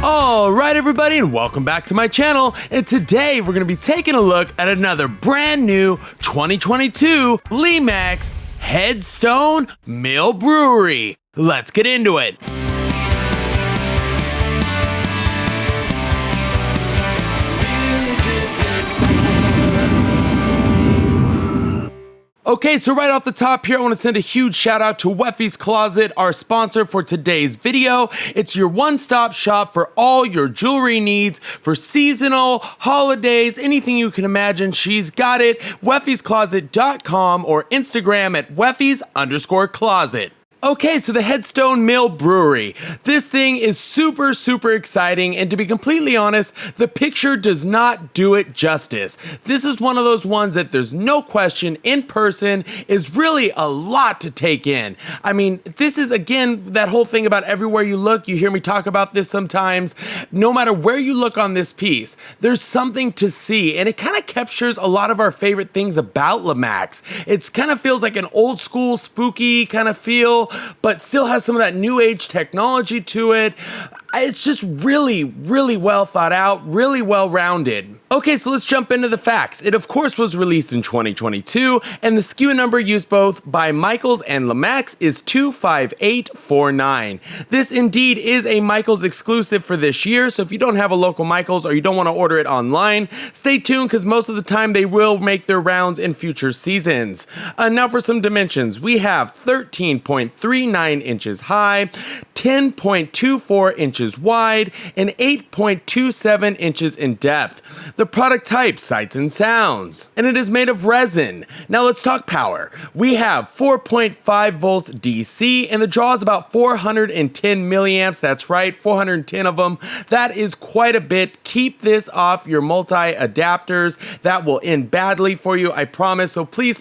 Alright everybody, and welcome back to my channel, and today we're going to be taking a look at another brand new 2022 Lemax Headstone Mill Brewery. Let's get into it. Okay, so right off the top here, I want to send a huge shout out to Weffy's Closet, our sponsor for today's video. It's your one-stop shop for all your jewelry needs for seasonal, holidays, anything you can imagine. She's got it. Weffy'sCloset.com or Instagram at Weffy's_closet. Okay, so the Headstone Mill Brewery. This thing is super exciting, and to be completely honest, the picture does not do it justice. This is one of those ones that there's no question, in person is really a lot to take in. I mean, this is, again, that whole thing about everywhere you look, you hear me talk about this sometimes, no matter where you look on this piece, there's something to see, and it kind of captures a lot of our favorite things about Lemax. It kind of feels like an old school, spooky kind of feel, but still has some of that new age technology to it. It's just really well thought out, really well rounded. Okay, so let's jump into the facts. It of course was released in 2022, and the SKU number used both by Michaels and Lemax is 25849. This indeed is a Michaels exclusive for this year, so if you don't have a local Michaels or you don't want to order it online, stay tuned because most of the time they will make their rounds in future seasons. Now for some dimensions, we have 13.39 inches high, 10.24 inches wide, and 8.27 inches in depth. The product type, sights and sounds, and it is made of resin. Now let's talk power. We have 4.5 volts DC, and the draw is about 410 milliamps. That's right, 410 of them. That is quite a bit. Keep this off your multi-adapters. That will end badly for you, I promise. So please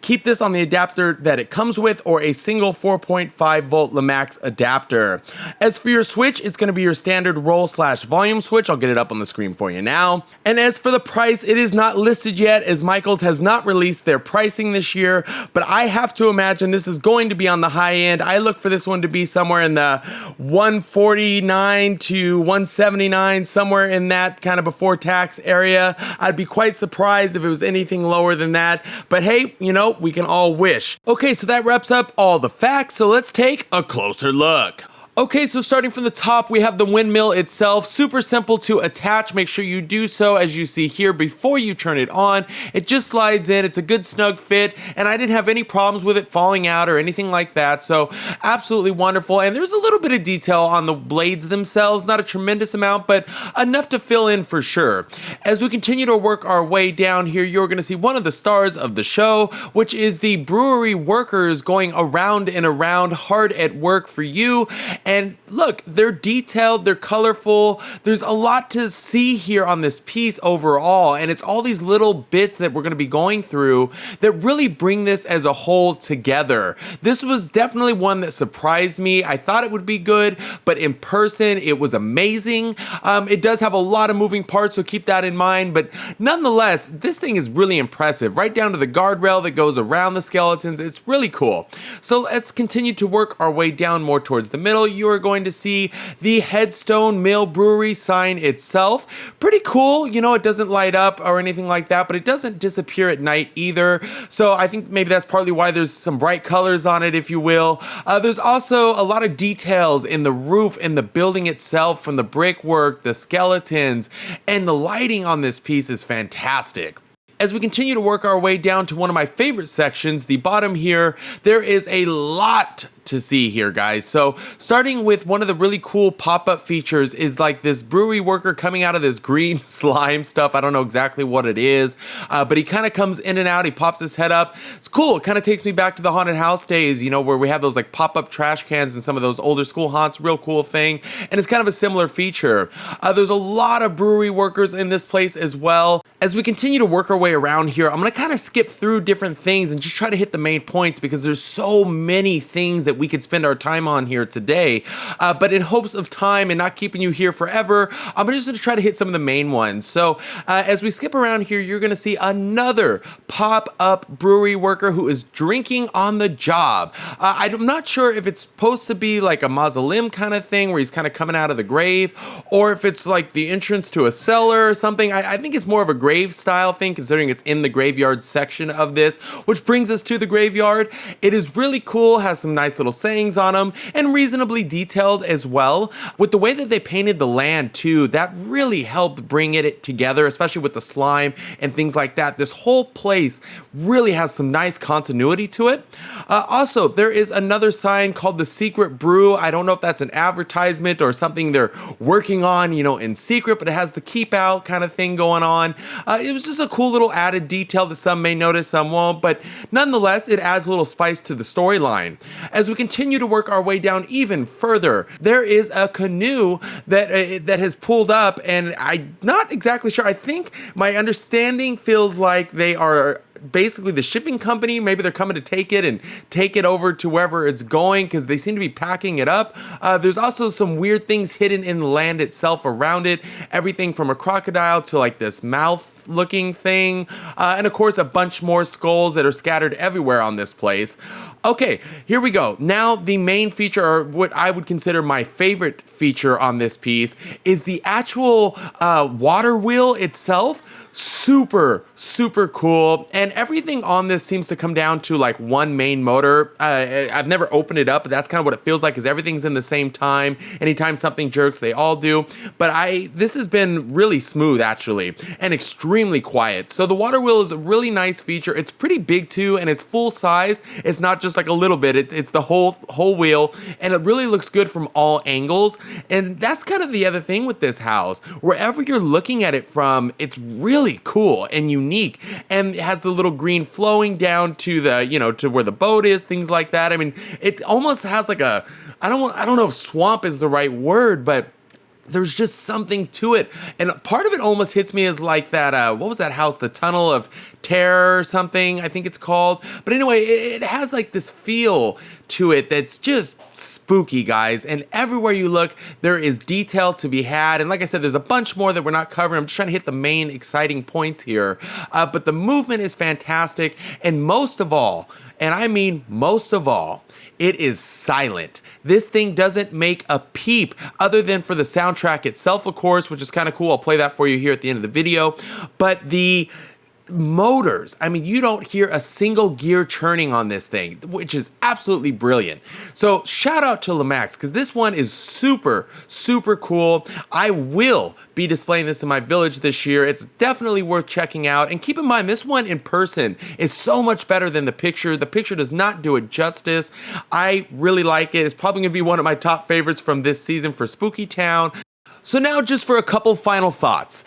keep this on the adapter that it comes with, or a single 4.5 volt Lemax adapter. As for your switch, it's going to be your standard roll/volume switch. I'll get it up on the screen for you now. And as for the price, it is not listed yet, as Michaels has not released their pricing this year, but I have to imagine this is going to be on the high end. I look for this one to be somewhere in the 149 to 179, somewhere in that kind of before tax area. I'd be quite surprised if it was anything lower than that, but hey, you know, we can all wish. Okay, so that wraps up all the facts, so let's take a closer look. Okay, so starting from the top, we have the windmill itself. Super simple to attach. Make sure you do so, as you see here, before you turn it on. It just slides in. It's a good snug fit, and I didn't have any problems with it falling out or anything like that, so absolutely wonderful. And there's a little bit of detail on the blades themselves, not a tremendous amount, but enough to fill in for sure. As we continue to work our way down here, you're going to see one of the stars of the show, which is the brewery workers going around and around, hard at work for you. And look, they're detailed, they're colorful, there's a lot to see here on this piece overall, and it's all these little bits that we're going to be going through that really bring this as a whole together. This was definitely one that surprised me. I thought it would be good, but in person, it was amazing. It does have a lot of moving parts, so keep that in mind, but nonetheless, this thing is really impressive, right down to the guardrail that goes around the skeletons. It's really cool. So let's continue to work our way down more towards the middle. You are going to see the Headstone Mill Brewery sign itself. Pretty cool. You know, it doesn't light up or anything like that, but it doesn't disappear at night either. So I think maybe that's partly why there's some bright colors on it, if you will. There's also a lot of details in the roof and the building itself, from the brickwork, the skeletons, and the lighting on this piece is fantastic. As we continue to work our way down to one of my favorite sections, the bottom here, there is a lot to see here, guys. So starting with one of the really cool pop-up features is like this brewery worker coming out of this green slime stuff. I don't know exactly what it is, but he kind of comes in and out. He pops his head up. It's cool. It kind of takes me back to the haunted house days, you know, where we have those like pop-up trash cans and some of those older school haunts. Real cool thing. And it's kind of a similar feature. There's a lot of brewery workers in this place as well. As we continue to work our way around here, I'm gonna kind of skip through different things and just try to hit the main points because there's so many things that we could spend our time on here today. But in hopes of time and not keeping you here forever, I'm just gonna try to hit some of the main ones. So as we skip around here, you're gonna see another pop-up brewery worker who is drinking on the job. I'm not sure if it's supposed to be like a mausoleum kind of thing where he's kind of coming out of the grave, or if it's like the entrance to a cellar or something. I think it's more of a grave style thing considering it's in the graveyard section of this, which brings us to the graveyard. It is really cool, has some nice little sayings on them, and reasonably detailed as well. With the way that they painted the land too, that really helped bring it together, especially with the slime and things like that. This whole place really has some nice continuity to it. Also, there is another sign called the Secret Brew. I don't know if that's an advertisement or something they're working on, in secret, but it has the keep out kind of thing going on. It was just a cool little added detail that some may notice, some won't, but nonetheless, it adds a little spice to the storyline. As we continue to work our way down even further, there is a canoe that has pulled up, and I'm not exactly sure. I think my understanding feels like they are basically the shipping company. Maybe they're coming to take it over to wherever it's going because they seem to be packing it up. There's also some weird things hidden in the land itself around it. Everything from a crocodile to like this mouth looking thing, and of course a bunch more skulls that are scattered everywhere on this place. Okay, here we go. Now the main feature, or what I would consider my favorite feature on this piece, is the actual water wheel itself. Super cool, and everything on this seems to come down to like one main motor. I've never opened it up, but that's kind of what it feels like, because everything's in the same time. Anytime something jerks, they all do. But this has been really smooth actually, and extremely quiet. So the water wheel is a really nice feature. It's pretty big too, and it's full size. It's not just like a little bit. It's the whole wheel, and it really looks good from all angles. And that's kind of the other thing with this house. Wherever you're looking at it from, it's really cool and unique, and it has the little green flowing down to the to where the boat is, things like that. I mean, it almost has like a, I don't know if swamp is the right word, but there's just something to it. And part of it almost hits me as like that, what was that house? The Tunnel of Terror or something, I think it's called. But anyway, it has like this feel to it that's just spooky, guys. And everywhere you look, there is detail to be had. And like I said, there's a bunch more that we're not covering. I'm just trying to hit the main exciting points here. But the movement is fantastic. And most of all, and I mean most of all, it is silent. This thing doesn't make a peep other than for the soundtrack itself, of course, which is kind of cool. I'll play that for you here at the end of the video. But the motors, I mean, you don't hear a single gear churning on this thing, which is absolutely brilliant. So shout out to Lemax, because this one is super cool. I will be displaying this in my village this year. It's definitely worth checking out. And keep in mind, this one in person is so much better than the picture. The picture does not do it justice. I really like it. It's probably gonna be one of my top favorites from this season for Spooky Town. So now just for a couple final thoughts.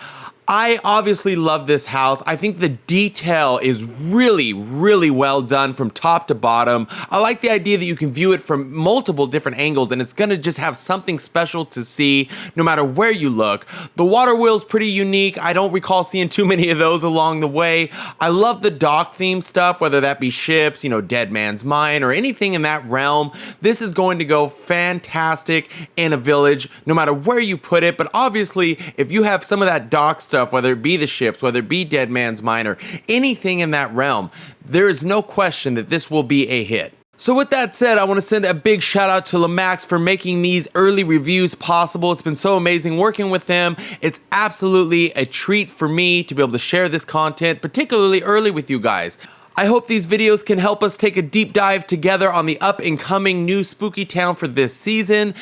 I obviously love this house. I think the detail is really well done from top to bottom. I like the idea that you can view it from multiple different angles, and it's gonna just have something special to see no matter where you look. The water wheel's pretty unique. I don't recall seeing too many of those along the way. I love the dock theme stuff, whether that be ships, Dead Man's Mine, or anything in that realm. This is going to go fantastic in a village, no matter where you put it. But obviously, if you have some of that dock stuff, whether it be the ships, whether it be Dead Man's Mine, or anything in that realm, there is no question that this will be a hit. So with that said, I want to send a big shout out to Lemax for making these early reviews possible. It's been so amazing working with them. It's absolutely a treat for me to be able to share this content, particularly early with you guys. I hope these videos can help us take a deep dive together on the up and coming new Spooky Town for this season,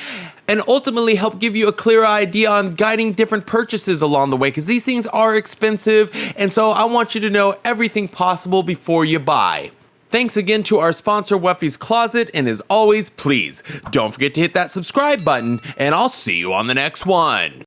and ultimately help give you a clear idea on guiding different purchases along the way, because these things are expensive, and so I want you to know everything possible before you buy. Thanks again to our sponsor, Weffy's Closet, and as always, please don't forget to hit that subscribe button, and I'll see you on the next one.